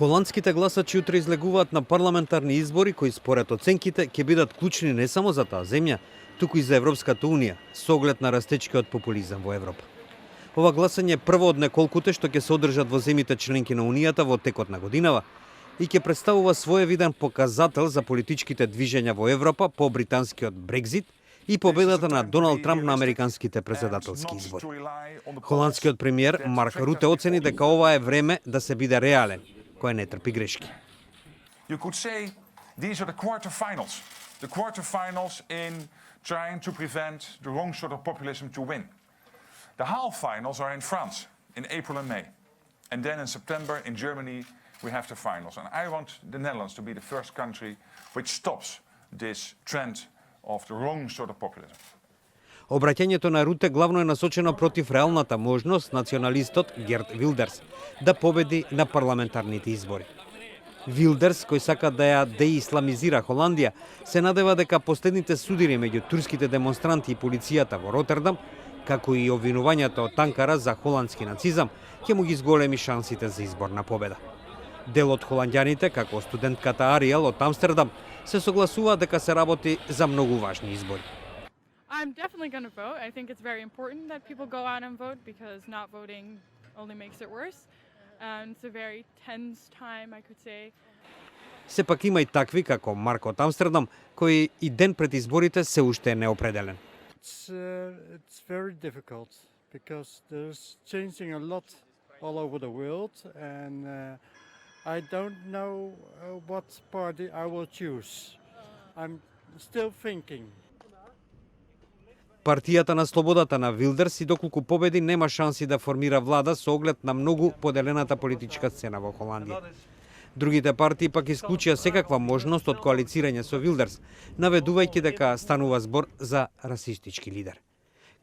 Холандските гласачи утре излегуваат на парламентарни избори кои според оценките ќе бидат клучни не само за таа земја, туку и за Европската Унија, со оглед на растечкиот популизам во Европа. Ова гласање е прво од неколкуте што ќе се одржат во земјите членки на Унијата во текот на годинава и ќе представува своевиден показател за политичките движења во Европа по британскиот Брекзит и победата на Доналд Трамп на американските председателски избори. Холандскиот премиер Марк Руте оцени дека ова е време да се биде реален, кој не трпи грешки. You could say these are the quarterfinals. The quarterfinals in trying to prevent the wrong sort of populism to win. The half finals are in France in April and May. And then in September in Germany we have the finals. And I want the Netherlands to be the first country which stops this trend of the wrong sort of populism. Обраќањето на Руте главно е насочено против реалната можност националистот Герт Вилдерс да победи на парламентарните избори. Вилдерс, кој сака да ја деисламизира Холандија, се надева дека последните судири меѓу турските демонстранти и полицијата во Ротердам, како и обвинувањата од Анкара за холандски нацизам, ќе му ги зголеми шансите за изборна победа. Дел од холанѓаните, како студентката Ариел од Амстердам, се согласува дека се работи за многу важни избори. I'm definitely going to vote. I think it's very important that people go out and vote because not voting only makes it worse. It's a very tense time, I could say. Сепак има и такви како Марк од Амстердам, кој и ден пред изборите се уште е неопределен. It's very difficult because there's changing a lot all over the world and I don't know what party I will choose. I'm still thinking. Партијата на слободата на Вилдерс и доколку победи нема шанси да формира влада со оглед на многу поделената политичка сцена во Холандија. Другите партии пак исклучија секаква можност од коалицирање со Вилдерс, наведувајќи дека станува збор за расистички лидер.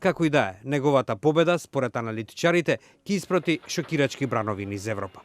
Како и да е, неговата победа, според аналитичарите, ќе испрати шокирачки брановини из Европа.